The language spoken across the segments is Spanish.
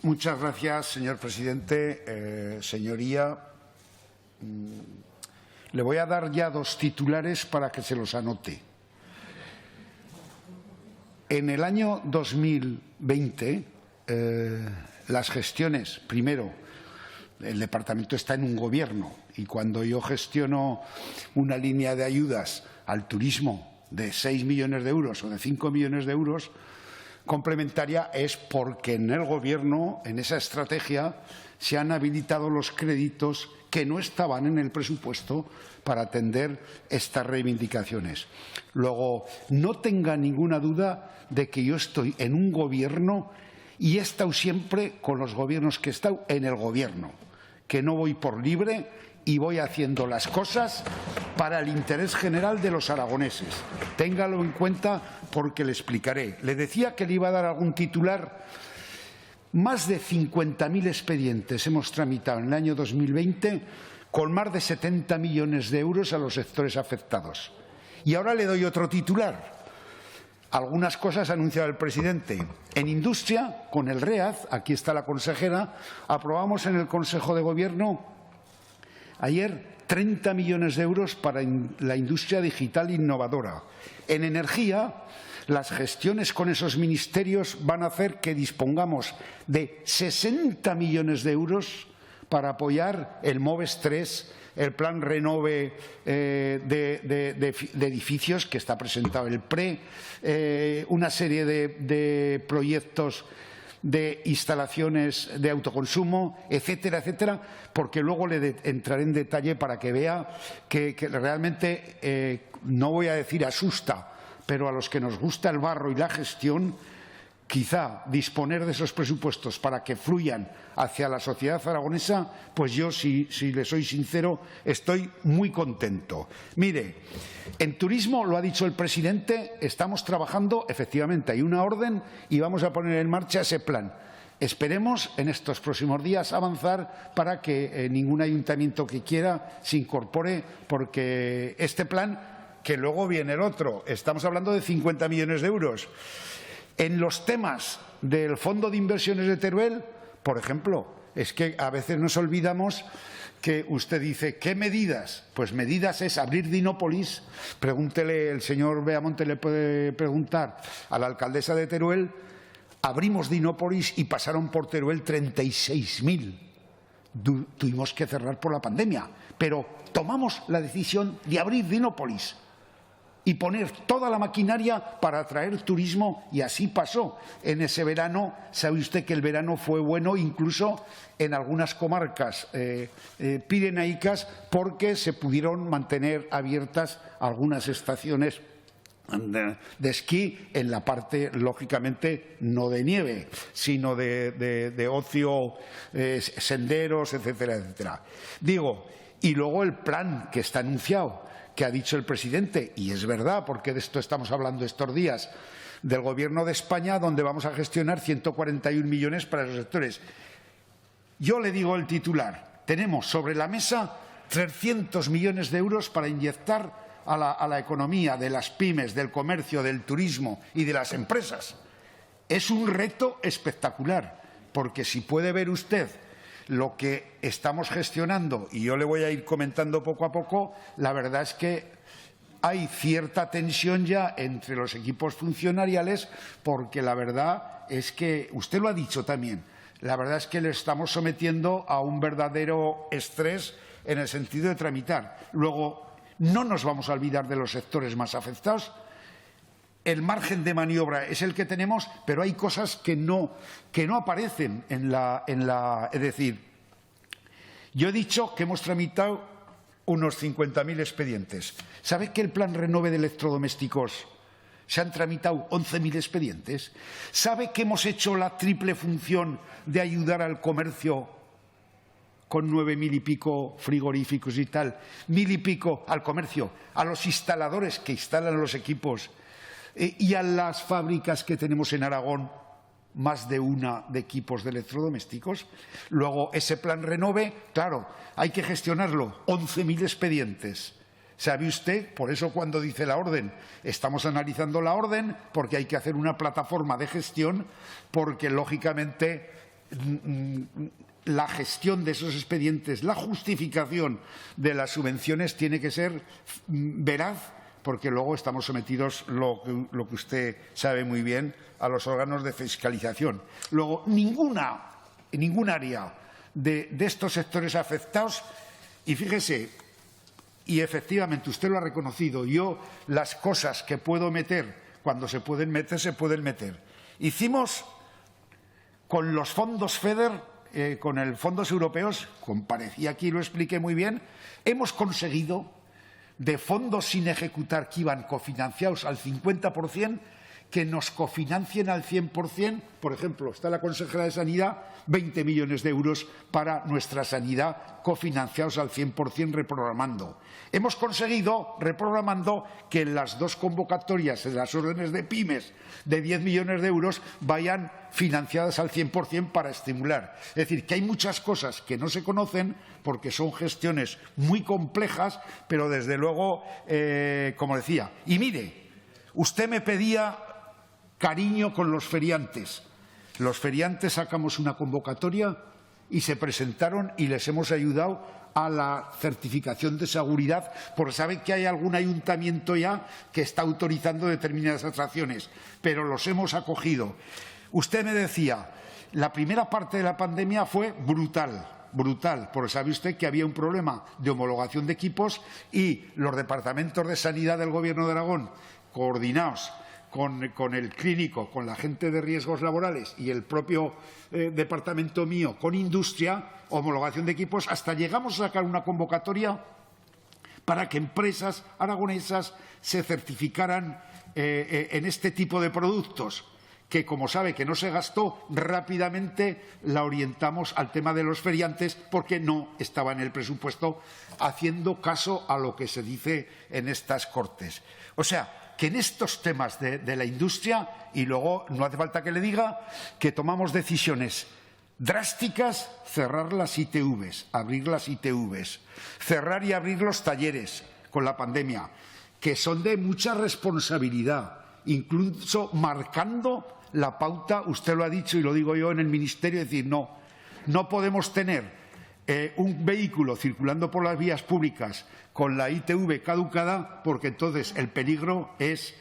Muchas gracias, señor presidente. Señoría, le voy a dar ya dos titulares para que se los anote. En el año 2020, las gestiones, primero, el departamento está en un gobierno y cuando yo gestiono una línea de ayudas al turismo de 6 millones de euros o de 5 millones de euros, complementaria es porque en el Gobierno, en esa estrategia, se han habilitado los créditos que no estaban en el presupuesto para atender estas reivindicaciones. Luego, no tenga ninguna duda de que yo estoy en un Gobierno y he estado siempre con los gobiernos que he estado en el Gobierno, que no voy por libre y voy haciendo las cosas para el interés general de los aragoneses. Téngalo en cuenta porque le explicaré. Le decía que le iba a dar algún titular. Más de 50.000 expedientes hemos tramitado en el año 2020 con más de 70 millones de euros a los sectores afectados. Y ahora le doy otro titular. Algunas cosas ha anunciado el presidente. En industria, con el REAZ, aquí está la consejera, aprobamos en el Consejo de Gobierno ayer 30 millones de euros para la industria digital innovadora. En energía, las gestiones con esos ministerios van a hacer que dispongamos de 60 millones de euros para apoyar el MOVES 3, el plan Renove de edificios que está presentado el PRE, una serie de proyectos de instalaciones de autoconsumo, etcétera, etcétera, porque luego le entraré en detalle para que vea que realmente, no voy a decir asusta, pero a los que nos gusta el barro y la gestión, quizá disponer de esos presupuestos para que fluyan hacia la sociedad aragonesa, pues yo, si le soy sincero, estoy muy contento. Mire, en turismo, lo ha dicho el presidente, estamos trabajando, efectivamente, hay una orden y vamos a poner en marcha ese plan. Esperemos en estos próximos días avanzar para que ningún ayuntamiento que quiera se incorpore, porque este plan, que luego viene el otro, estamos hablando de 50 millones de euros. En los temas del Fondo de Inversiones de Teruel, por ejemplo, es que a veces nos olvidamos que usted dice, ¿qué medidas? Pues medidas es abrir Dinópolis. Pregúntele, el señor Beamonte le puede preguntar a la alcaldesa de Teruel, abrimos Dinópolis y pasaron por Teruel 36.000. Tuvimos que cerrar por la pandemia, pero tomamos la decisión de abrir Dinópolis y poner toda la maquinaria para atraer turismo, y así pasó. En ese verano, sabe usted que el verano fue bueno incluso en algunas comarcas pirenaicas, porque se pudieron mantener abiertas algunas estaciones de esquí en la parte, lógicamente, no de nieve, sino de ocio, senderos, etcétera, etcétera. Digo, y luego el plan que está anunciado, que ha dicho el presidente, y es verdad, porque de esto estamos hablando estos días, del Gobierno de España, donde vamos a gestionar 141 millones para esos sectores. Yo le digo el titular, tenemos sobre la mesa 300 millones de euros para inyectar a la economía de las pymes, del comercio, del turismo y de las empresas. Es un reto espectacular, porque si puede ver usted lo que estamos gestionando, y yo le voy a ir comentando poco a poco, la verdad es que hay cierta tensión ya entre los equipos funcionariales, porque la verdad es que, usted lo ha dicho también, la verdad es que le estamos sometiendo a un verdadero estrés en el sentido de tramitar. Luego, no nos vamos a olvidar de los sectores más afectados. El margen de maniobra es el que tenemos, pero hay cosas que no aparecen es decir, yo he dicho que hemos tramitado unos 50.000 expedientes. ¿Sabe que el plan Renove de electrodomésticos se han tramitado 11.000 expedientes? ¿Sabe que hemos hecho la triple función de ayudar al comercio con 9.000 y pico frigoríficos y tal, 1.000 y pico al comercio, a los instaladores que instalan los equipos, y a las fábricas que tenemos en Aragón, más de una de equipos de electrodomésticos? Luego, ese plan Renove, claro, hay que gestionarlo, 11.000 expedientes. ¿Sabe usted? Por eso cuando dice la orden, estamos analizando la orden porque hay que hacer una plataforma de gestión, porque lógicamente la gestión de esos expedientes, la justificación de las subvenciones tiene que ser veraz, porque luego estamos sometidos, lo que usted sabe muy bien, a los órganos de fiscalización. Luego, ningún área de estos sectores afectados, y fíjese, y efectivamente usted lo ha reconocido, yo las cosas que puedo meter cuando se pueden meter, se pueden meter. Hicimos con los fondos FEDER, con los fondos europeos, comparecí aquí, lo expliqué muy bien, hemos conseguido de fondos sin ejecutar que iban cofinanciados al 50%, que nos cofinancien al 100%, por ejemplo, está la consejera de Sanidad, 20 millones de euros para nuestra sanidad cofinanciados al 100% reprogramando. Hemos conseguido, reprogramando, que en las dos convocatorias, en las órdenes de pymes de 10 millones de euros, vayan financiadas al 100% para estimular. Es decir, que hay muchas cosas que no se conocen porque son gestiones muy complejas, pero desde luego, como decía, y mire, usted me pedía cariño con los feriantes. Los feriantes sacamos una convocatoria y se presentaron y les hemos ayudado a la certificación de seguridad, porque saben que hay algún ayuntamiento ya que está autorizando determinadas atracciones, pero los hemos acogido. Usted me decía, la primera parte de la pandemia fue brutal, porque sabe usted que había un problema de homologación de equipos y los departamentos de sanidad del Gobierno de Aragón, coordinados con el clínico, con la gente de riesgos laborales y el propio departamento mío con industria, homologación de equipos, hasta llegamos a sacar una convocatoria para que empresas aragonesas se certificaran en este tipo de productos, que como sabe que no se gastó, rápidamente la orientamos al tema de los feriantes porque no estaba en el presupuesto, haciendo caso a lo que se dice en estas Cortes. O sea, que en estos temas de la industria, y luego no hace falta que le diga que tomamos decisiones drásticas, cerrar las ITVs, abrir las ITVs, cerrar y abrir los talleres con la pandemia, que son de mucha responsabilidad, incluso marcando la pauta, usted lo ha dicho y lo digo yo en el Ministerio, es decir, no podemos tener un vehículo circulando por las vías públicas con la ITV caducada, porque entonces el peligro es…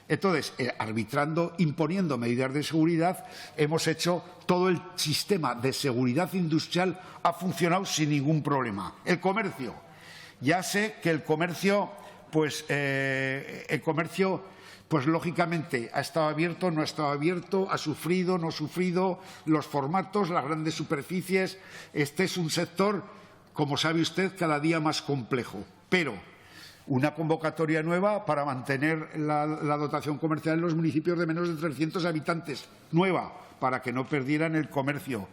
Entonces, arbitrando, imponiendo medidas de seguridad, hemos hecho todo el sistema de seguridad industrial ha funcionado sin ningún problema. El comercio. Ya sé que el comercio, pues lógicamente ha estado abierto, no ha estado abierto, ha sufrido, no ha sufrido, los formatos, las grandes superficies. Este es un sector, como sabe usted, cada día más complejo. Pero una convocatoria nueva para mantener la dotación comercial en los municipios de menos de 300 habitantes, nueva, para que no perdieran el comercio.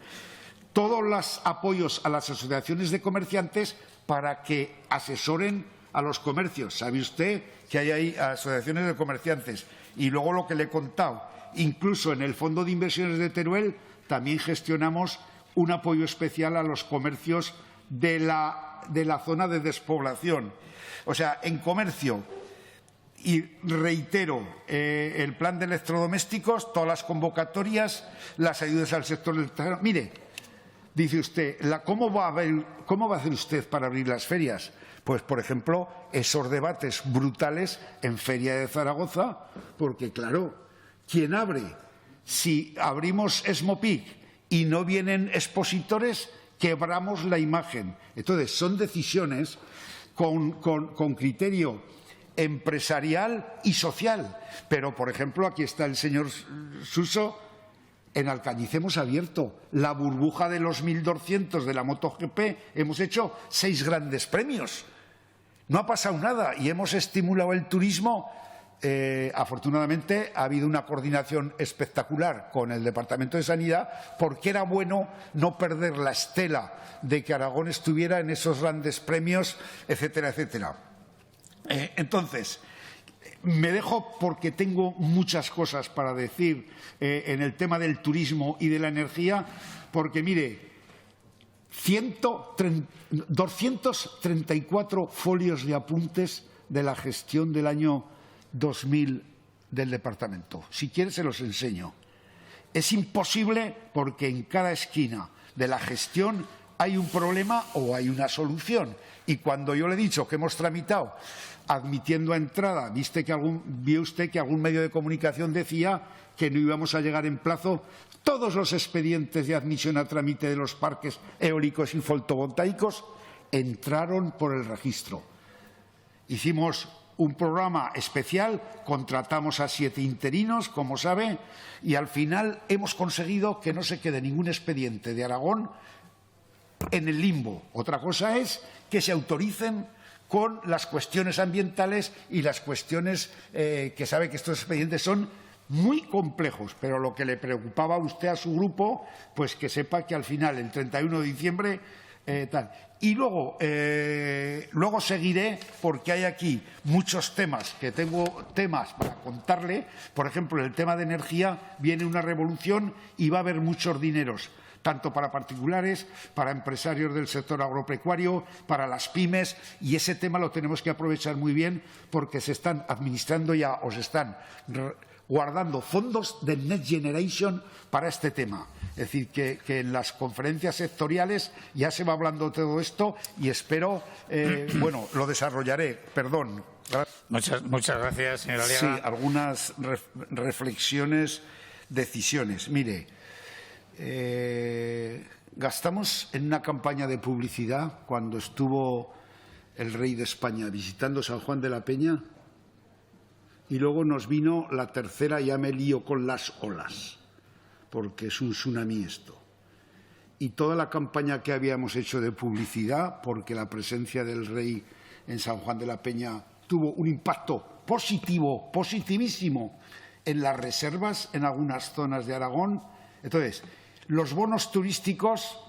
Todos los apoyos a las asociaciones de comerciantes para que asesoren a los comercios. Sabe usted que hay ahí asociaciones de comerciantes. Y luego lo que le he contado, incluso en el Fondo de Inversiones de Teruel también gestionamos un apoyo especial a los comercios de la zona de despoblación. O sea, en comercio, y reitero, el plan de electrodomésticos, todas las convocatorias, las ayudas al sector del terreno. Mire, dice usted, ¿cómo va a hacer usted para abrir las ferias? Pues, por ejemplo, esos debates brutales en Feria de Zaragoza, porque, claro, ¿quién abre? Si abrimos Esmopic y no vienen expositores, quebramos la imagen. Entonces, son decisiones con criterio empresarial y social. Pero, por ejemplo, aquí está el señor Suso, en Alcañiz hemos abierto la burbuja de los 1.200 de la MotoGP, hemos hecho 6 grandes premios. No ha pasado nada y hemos estimulado el turismo. Afortunadamente ha habido una coordinación espectacular con el Departamento de Sanidad, porque era bueno no perder la estela de que Aragón estuviera en esos grandes premios, etcétera, etcétera. Entonces, me dejo porque tengo muchas cosas para decir en el tema del turismo y de la energía, porque mire, 234 folios de apuntes de la gestión del año 2000 del departamento. Si quiere se los enseño. Es imposible porque en cada esquina de la gestión hay un problema o hay una solución. Y cuando yo le he dicho que hemos tramitado admitiendo a entrada, vio usted que algún medio de comunicación decía que no íbamos a llegar en plazo todos los expedientes de admisión a trámite de los parques eólicos y fotovoltaicos entraron por el registro. Hicimos un programa especial, contratamos a 7 interinos, como sabe, y al final hemos conseguido que no se quede ningún expediente de Aragón en el limbo. Otra cosa es que se autoricen con las cuestiones ambientales y las cuestiones que sabe que estos expedientes son muy complejos, pero lo que le preocupaba a usted, a su grupo, pues que sepa que al final, el 31 de diciembre, tal. Y luego seguiré, porque hay aquí muchos temas, que tengo temas para contarle. Por ejemplo, el tema de energía, viene una revolución y va a haber muchos dineros, tanto para particulares, para empresarios del sector agropecuario, para las pymes, y ese tema lo tenemos que aprovechar muy bien porque se están administrando ya o se están guardando fondos del Next Generation para este tema. Es decir, que en las conferencias sectoriales ya se va hablando de todo esto y espero, bueno, lo desarrollaré. Perdón. Muchas gracias, señor Aliaga. Sí, algunas reflexiones, decisiones. Mire, gastamos en una campaña de publicidad cuando estuvo el rey de España visitando San Juan de la Peña y luego nos vino la tercera, ya me lío con las olas, porque es un tsunami esto. Y toda la campaña que habíamos hecho de publicidad, porque la presencia del rey en San Juan de la Peña tuvo un impacto positivo, positivísimo, en las reservas en algunas zonas de Aragón. Entonces, los bonos turísticos,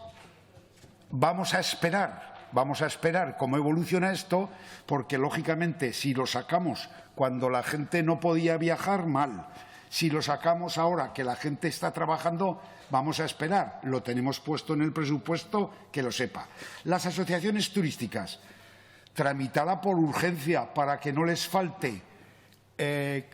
vamos a esperar cómo evoluciona esto, porque lógicamente si lo sacamos cuando la gente no podía viajar, mal. Si lo sacamos ahora que la gente está trabajando, vamos a esperar. Lo tenemos puesto en el presupuesto, que lo sepa. Las asociaciones turísticas, tramitada por urgencia para que no les falte,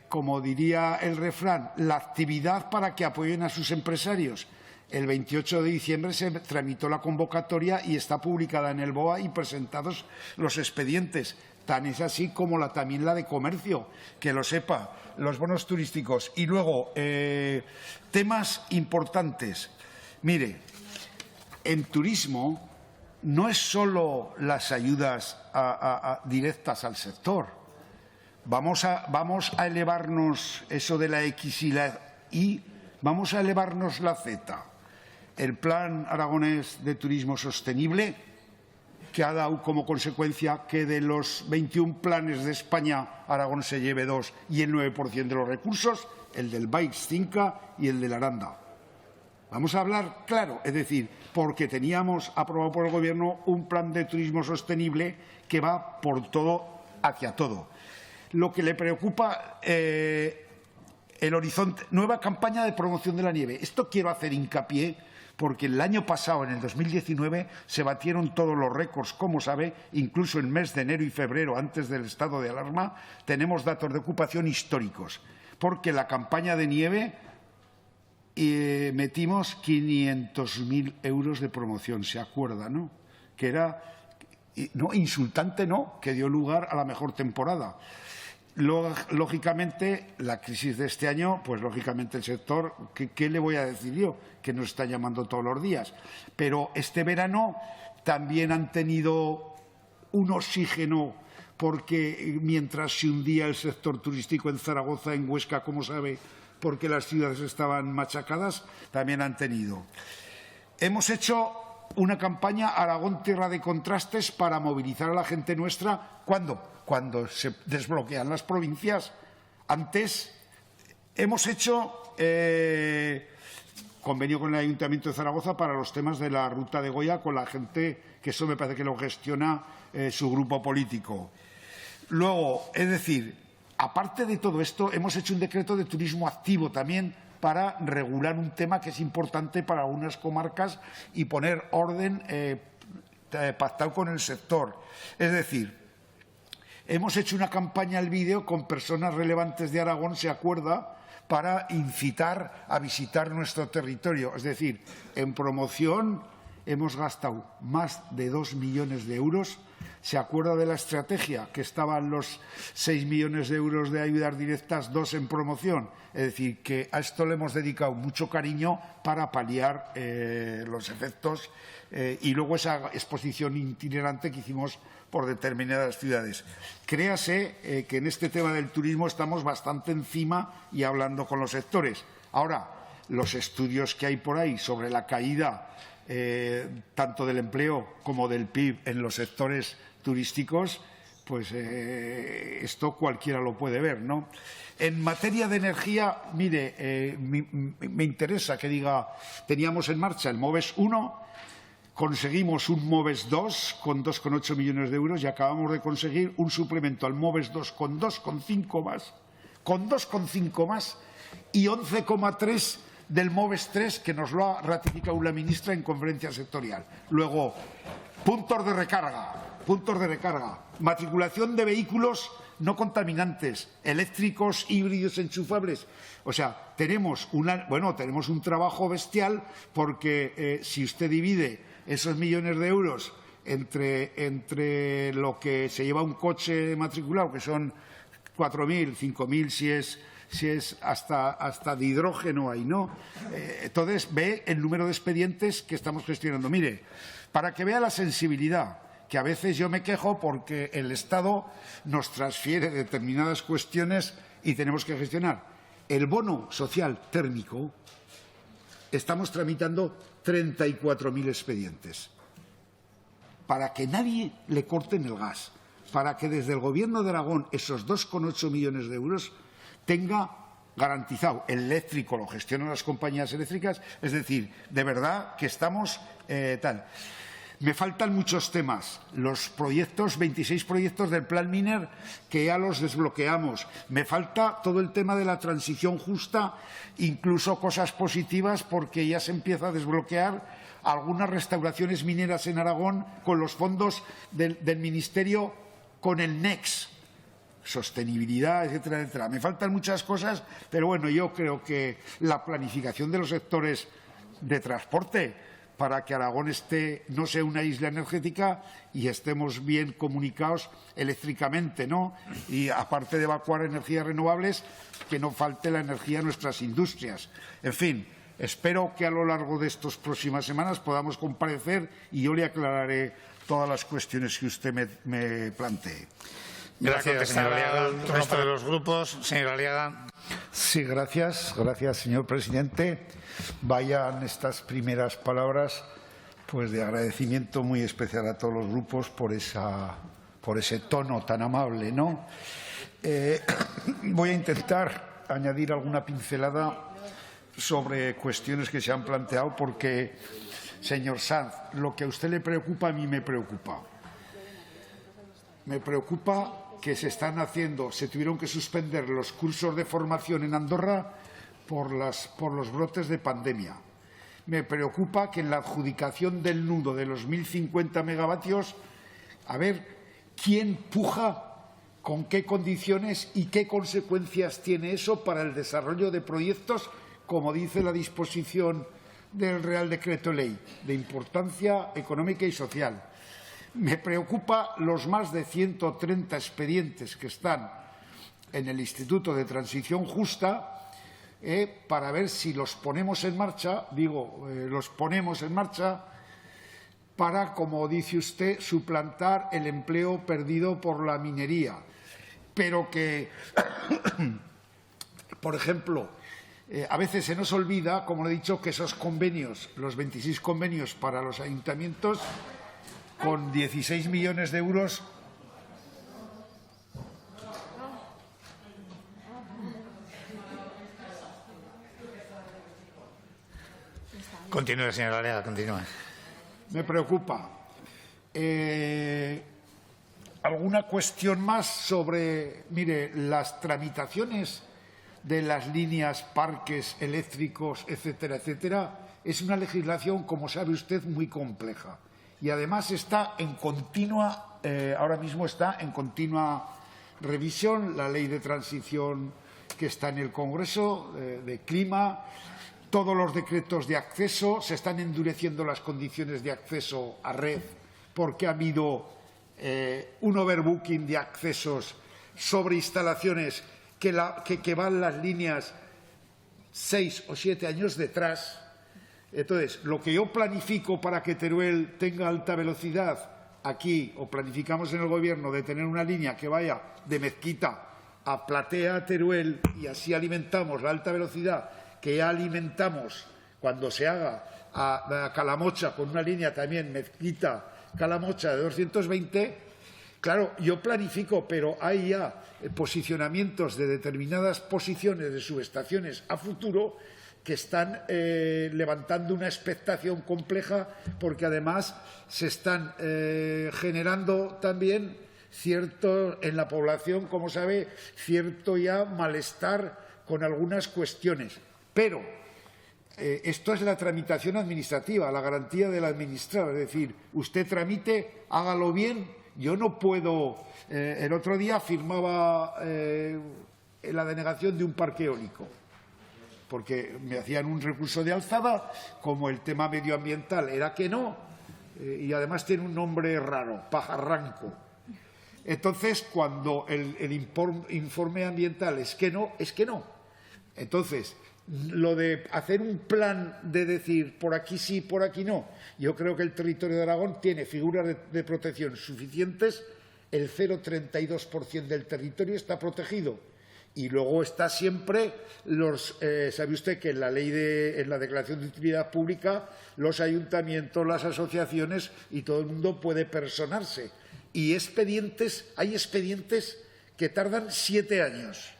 como diría el refrán, la actividad para que apoyen a sus empresarios. El 28 de diciembre se tramitó la convocatoria y está publicada en el BOA y presentados los expedientes. Tan es así como también la de comercio, que lo sepa, los bonos turísticos. Y luego, temas importantes. Mire, en turismo no es solo las ayudas directas al sector. Vamos a elevarnos eso de la X y la Y, vamos a elevarnos la Z. El Plan Aragonés de Turismo Sostenible, que ha dado como consecuencia que de los 21 planes de España, Aragón se lleve 2 y el 9% de los recursos, el del Baix Cinca y el de la Aranda. Vamos a hablar claro, es decir, porque teníamos aprobado por el Gobierno un plan de turismo sostenible que va por todo, hacia todo. Lo que le preocupa, el horizonte, nueva campaña de promoción de la nieve. Esto quiero hacer hincapié, porque el año pasado, en el 2019, se batieron todos los récords, como sabe, incluso en el mes de enero y febrero, antes del estado de alarma, tenemos datos de ocupación históricos, porque la campaña de nieve metimos 500.000 euros de promoción, ¿se acuerda, no? Que era, no, insultante no, que dio lugar a la mejor temporada. Lógicamente, la crisis de este año, pues lógicamente el sector, ¿qué le voy a decir yo? Que nos está llamando todos los días. Pero este verano también han tenido un oxígeno, porque mientras se hundía el sector turístico en Zaragoza, en Huesca, como sabe, porque las ciudades estaban machacadas, también han tenido. Hemos hecho una campaña Aragón Tierra de Contrastes para movilizar a la gente nuestra. ¿Cuándo? Cuando se desbloquean las provincias. Antes hemos hecho convenio con el Ayuntamiento de Zaragoza para los temas de la Ruta de Goya con la gente, que eso me parece que lo gestiona su grupo político. Luego, es decir, aparte de todo esto, hemos hecho un decreto de turismo activo también para regular un tema que es importante para algunas comarcas y poner orden pactado con el sector. Es decir, hemos hecho una campaña al vídeo con personas relevantes de Aragón, ¿se acuerda? para incitar a visitar nuestro territorio. Es decir, en promoción hemos gastado más de 2 millones de euros. ¿Se acuerda de la estrategia? Que estaban los 6 millones de euros de ayudas directas, 2 en promoción. Es decir, que a esto le hemos dedicado mucho cariño para paliar los efectos y luego esa exposición itinerante que hicimos por determinadas ciudades. Créase que en este tema del turismo estamos bastante encima y hablando con los sectores. Ahora, los estudios que hay por ahí sobre la caída tanto del empleo como del PIB en los sectores turísticos, pues esto cualquiera lo puede ver, ¿no? En materia de energía, mire, me interesa que diga, teníamos en marcha el MOVES 1, conseguimos un MOVES 2 con 2,8 millones de euros y acabamos de conseguir un suplemento al MOVES 2 con 2,5 más y 11,3 del MOVES 3, que nos lo ha ratificado la ministra en conferencia sectorial. Luego, puntos de recarga, matriculación de vehículos no contaminantes, eléctricos, híbridos, enchufables. O sea, tenemos un trabajo bestial porque si usted divide esos millones de euros entre lo que se lleva un coche matriculado, que son 4.000, 5.000 si es hasta de hidrógeno ahí, ¿no? Entonces, ve el número de expedientes que estamos gestionando. Mire, para que vea la sensibilidad, que a veces yo me quejo porque el Estado nos transfiere determinadas cuestiones y tenemos que gestionar. El bono social térmico, estamos tramitando 34.000 expedientes para que nadie le corten el gas, para que desde el Gobierno de Aragón esos 2,8 millones de euros tenga garantizado. El eléctrico lo gestionan las compañías eléctricas, es decir, de verdad que estamos tal. Me faltan muchos temas. Los proyectos, 26 proyectos del Plan Miner, que ya los desbloqueamos. Me falta todo el tema de la transición justa, incluso cosas positivas, porque ya se empieza a desbloquear algunas restauraciones mineras en Aragón con los fondos del Ministerio, con el NEX. Sostenibilidad, etcétera, etcétera. Me faltan muchas cosas, pero bueno, yo creo que la planificación de los sectores de transporte para que Aragón no sea una isla energética y estemos bien comunicados eléctricamente, ¿no? Y aparte de evacuar energías renovables, que no falte la energía a nuestras industrias. En fin, espero que a lo largo de estas próximas semanas podamos comparecer y yo le aclararé todas las cuestiones que usted me plantee. Gracias, señor Aliaga. El resto de los grupos, señor Aliaga. Sí, gracias, señor presidente. Vayan estas primeras palabras pues de agradecimiento muy especial a todos los grupos por ese tono tan amable, ¿no? Voy a intentar añadir alguna pincelada sobre cuestiones que se han planteado porque, señor Sanz, lo que a usted le preocupa a mí me preocupa. Me preocupa que se tuvieron que suspender los cursos de formación en Andorra por los brotes de pandemia. Me preocupa que en la adjudicación del nudo de los 1.050 megavatios, a ver quién puja, con qué condiciones y qué consecuencias tiene eso para el desarrollo de proyectos, como dice la disposición del Real Decreto Ley, de importancia económica y social. Me preocupa los más de 130 expedientes que están en el Instituto de Transición Justa para ver si los ponemos en marcha, para, como dice usted, suplantar el empleo perdido por la minería. Pero que, por ejemplo, a veces se nos olvida, como le he dicho, que esos convenios, los 26 convenios para los ayuntamientos, con 16 millones de euros. Continúe, señor Aliaga, continúe. Me preocupa. ¿Alguna cuestión más sobre, mire, las tramitaciones de las líneas, parques eléctricos, etcétera, etcétera? Es una legislación, como sabe usted, muy compleja. Y además ahora mismo está en continua revisión la ley de transición que está en el Congreso de Clima. Todos los decretos de acceso, se están endureciendo las condiciones de acceso a red porque ha habido un overbooking de accesos sobre instalaciones que van las líneas 6 o 7 años detrás. Entonces, lo que yo planifico para que Teruel tenga alta velocidad aquí, o planificamos en el Gobierno de tener una línea que vaya de Mezquita a Platea a Teruel, y así alimentamos la alta velocidad que ya alimentamos cuando se haga a Calamocha con una línea también Mezquita-Calamocha de 220, claro, yo planifico, pero hay ya posicionamientos de determinadas posiciones de subestaciones a futuro que están levantando una expectación compleja, porque además se están generando también cierto, en la población, como sabe, cierto ya malestar con algunas cuestiones. Pero esto es la tramitación administrativa, la garantía del administrador. Es decir, usted tramite, hágalo bien. Yo no puedo. El otro día firmaba la denegación de un parque eólico, porque me hacían un recurso de alzada, como el tema medioambiental era que no, y además tiene un nombre raro, pajarranco. Entonces, cuando el informe ambiental es que no, es que no. Entonces, lo de hacer un plan de decir por aquí sí, por aquí no, yo creo que el territorio de Aragón tiene figuras de protección suficientes. El 0,32% del territorio está protegido. Y luego está siempre sabe usted que en la ley en la declaración de utilidad pública, los ayuntamientos, las asociaciones y todo el mundo puede personarse. Y hay expedientes que tardan 7 años,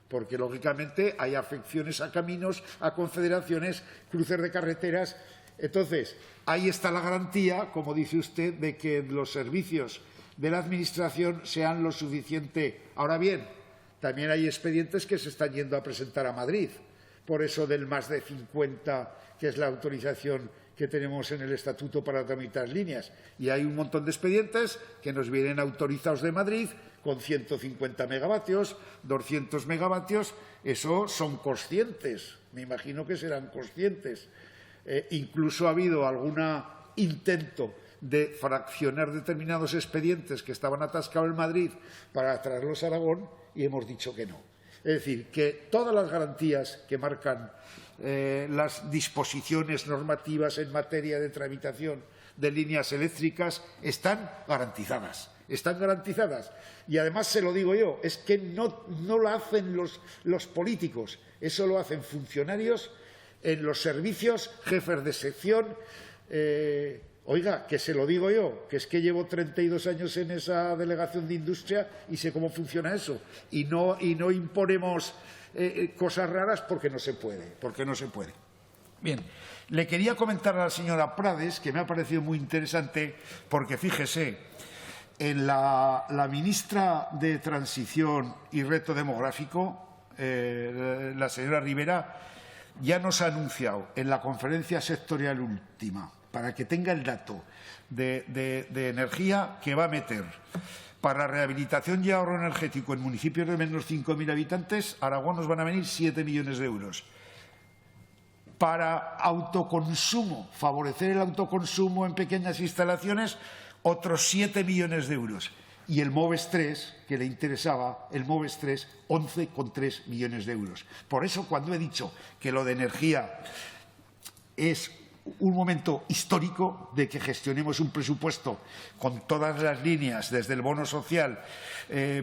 porque lógicamente hay afecciones a caminos, a confederaciones, cruces de carreteras. Entonces, ahí está la garantía, como dice usted, de que los servicios de la Administración sean lo suficiente. Ahora bien, también hay expedientes que se están yendo a presentar a Madrid, por eso del más de 50, que es la autorización que tenemos en el Estatuto para tramitar líneas. Y hay un montón de expedientes que nos vienen autorizados de Madrid con 150 megavatios, 200 megavatios. Eso son conscientes, me imagino que serán conscientes. Incluso ha habido algún intento de fraccionar determinados expedientes que estaban atascados en Madrid para traerlos a Aragón, y hemos dicho que no. Es decir, que todas las garantías que marcan las disposiciones normativas en materia de tramitación de líneas eléctricas están garantizadas. Están garantizadas. Y además, se lo digo yo, es que no lo hacen los políticos, eso lo hacen funcionarios en los servicios, jefes de sección. Oiga, que se lo digo yo, que es que llevo 32 años en esa delegación de industria y sé cómo funciona eso. Y no imponemos cosas raras porque no se puede, Bien, le quería comentar a la señora Prades, que me ha parecido muy interesante, porque fíjese, en la ministra de Transición y Reto Demográfico, la señora Rivera, ya nos ha anunciado en la conferencia sectorial última, para que tenga el dato de energía, que va a meter para rehabilitación y ahorro energético en municipios de menos 5.000 habitantes, Aragón nos van a venir 7 millones de euros. Para autoconsumo, favorecer el autoconsumo en pequeñas instalaciones, otros 7 millones de euros. Y el MOVES 3, que le interesaba, el MOVES 3, 11,3 millones de euros. Por eso, cuando he dicho que lo de energía es un momento histórico de que gestionemos un presupuesto con todas las líneas, desde el bono social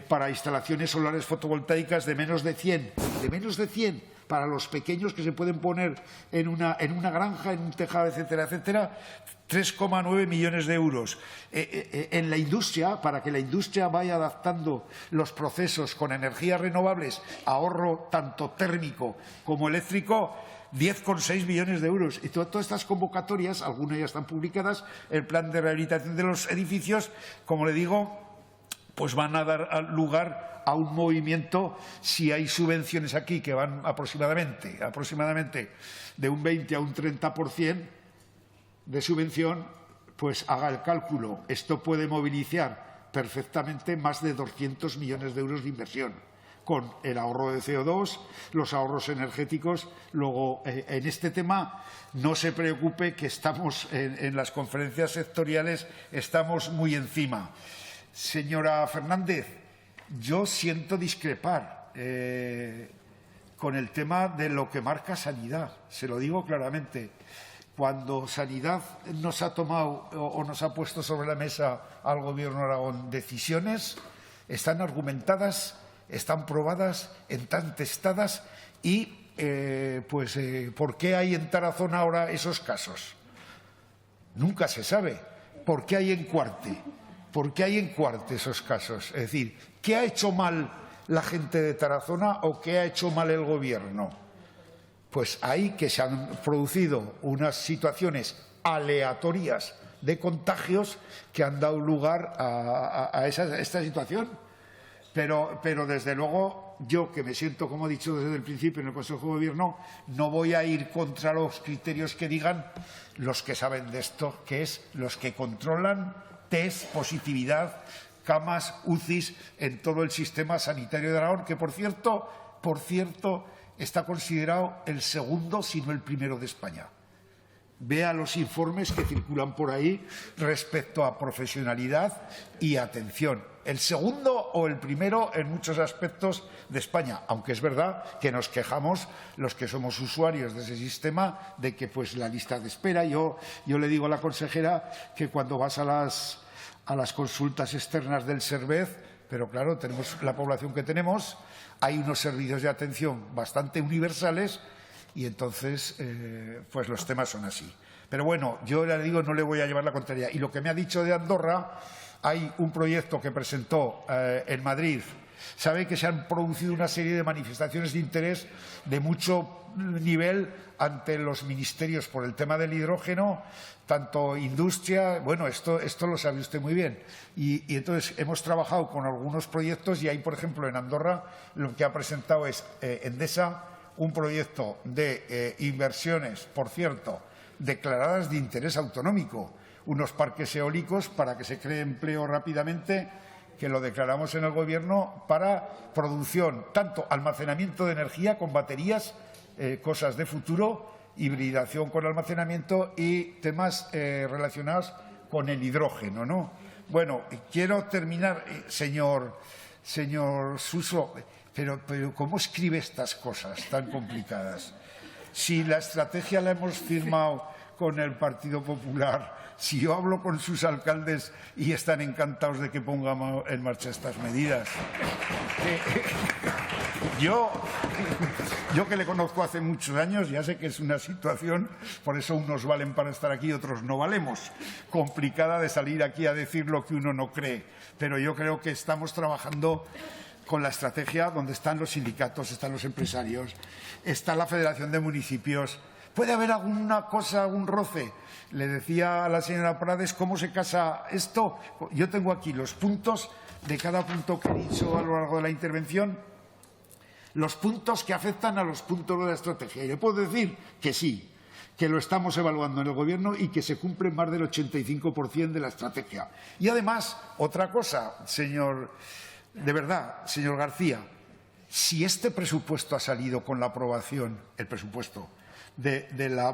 para instalaciones solares fotovoltaicas de menos de 100, para los pequeños que se pueden poner en una granja, en un tejado, etcétera, etcétera, 3,9 millones de euros. En la industria, para que la industria vaya adaptando los procesos con energías renovables, ahorro tanto térmico como eléctrico, 10,6 millones de euros. Y todas estas convocatorias, algunas ya están publicadas, el plan de rehabilitación de los edificios, como le digo, pues van a dar lugar a un movimiento. Si hay subvenciones aquí que van aproximadamente de un 20 a un 30% de subvención, pues haga el cálculo. Esto puede movilizar perfectamente más de 200 millones de euros de inversión. con el ahorro de CO2, los ahorros energéticos. Luego, en este tema, no se preocupe que estamos en las conferencias sectoriales, estamos muy encima. Señora Fernández, yo siento discrepar con el tema de lo que marca Sanidad. Se lo digo claramente. Cuando Sanidad nos ha tomado o nos ha puesto sobre la mesa al Gobierno de Aragón decisiones, están argumentadas, están probadas, están testadas y, ¿por qué hay en Tarazona ahora esos casos? Nunca se sabe. ¿Por qué hay en Cuarte? ¿Por qué hay en Cuarte esos casos? Es decir, ¿qué ha hecho mal la gente de Tarazona o qué ha hecho mal el Gobierno? Pues ahí que se han producido unas situaciones aleatorias de contagios que han dado lugar a esta situación. Pero desde luego, yo que me siento, como he dicho desde el principio en el Consejo de Gobierno, no voy a ir contra los criterios que digan los que saben de esto, que es los que controlan test, positividad, camas, UCIs en todo el sistema sanitario de Aragón, que por cierto, está considerado el segundo, si no el primero de España. Vea los informes que circulan por ahí respecto a profesionalidad y atención. El segundo o el primero en muchos aspectos de España, aunque es verdad que nos quejamos los que somos usuarios de ese sistema de que la lista de espera. Yo le digo a la consejera que cuando vas a las consultas externas del Servez, pero claro, tenemos la población que tenemos, hay unos servicios de atención bastante universales y entonces los temas son así. Pero bueno, yo le digo, no le voy a llevar la contraria. Y lo que me ha dicho de Andorra, hay un proyecto que presentó en Madrid. Sabe que se han producido una serie de manifestaciones de interés de mucho nivel ante los ministerios por el tema del hidrógeno, tanto industria, bueno, esto lo sabe usted muy bien. Y entonces hemos trabajado con algunos proyectos y ahí, por ejemplo, en Andorra lo que ha presentado es Endesa un proyecto de inversiones, por cierto, declaradas de interés autonómico, unos parques eólicos para que se cree empleo rápidamente, que lo declaramos en el Gobierno para producción, tanto almacenamiento de energía con baterías, cosas de futuro, hibridación con almacenamiento y temas relacionados con el hidrógeno, ¿no? Bueno, quiero terminar, señor Suso, pero ¿cómo escribe estas cosas tan complicadas? Si la estrategia la hemos firmado con el Partido Popular, si yo hablo con sus alcaldes y están encantados de que pongamos en marcha estas medidas. Yo que le conozco hace muchos años, ya sé que es una situación, por eso unos valen para estar aquí y otros no valemos. Complicada de salir aquí a decir lo que uno no cree. Pero yo creo que estamos trabajando con la estrategia donde están los sindicatos, están los empresarios, está la Federación de Municipios. ¿Puede haber alguna cosa, algún roce? Le decía a la señora Prades cómo se casa esto. Yo tengo aquí los puntos de cada punto que he dicho a lo largo de la intervención, los puntos que afectan a los puntos de la estrategia. Y le puedo decir que sí, que lo estamos evaluando en el Gobierno y que se cumple más del 85% de la estrategia. Y además, otra cosa, de verdad, señor García, si este presupuesto ha salido con la aprobación, el presupuesto, de la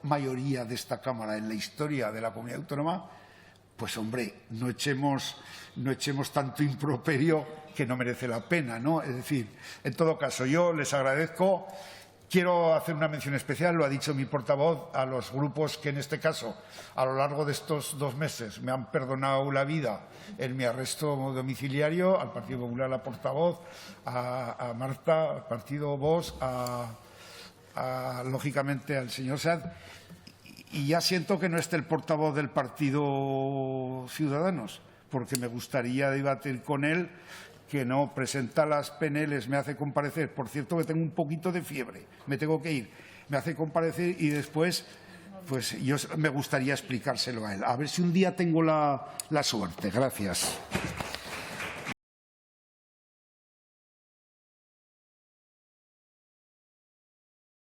mayoría de esta Cámara en la historia de la comunidad autónoma, pues hombre, no echemos tanto improperio que no merece la pena, ¿no? Es decir, en todo caso, yo les agradezco. Quiero hacer una mención especial, lo ha dicho mi portavoz, a los grupos que en este caso, a lo largo de estos 2 meses, me han perdonado la vida en mi arresto domiciliario, al Partido Popular, la portavoz, a Marta, al Partido Vox, lógicamente al señor Sanz, y ya siento que no esté el portavoz del Partido Ciudadanos, porque me gustaría debatir con él, que no presenta las PNLs, me hace comparecer. Por cierto, que tengo un poquito de fiebre, me tengo que ir. Me hace comparecer y después, me gustaría explicárselo a él. A ver si un día tengo la suerte. Gracias.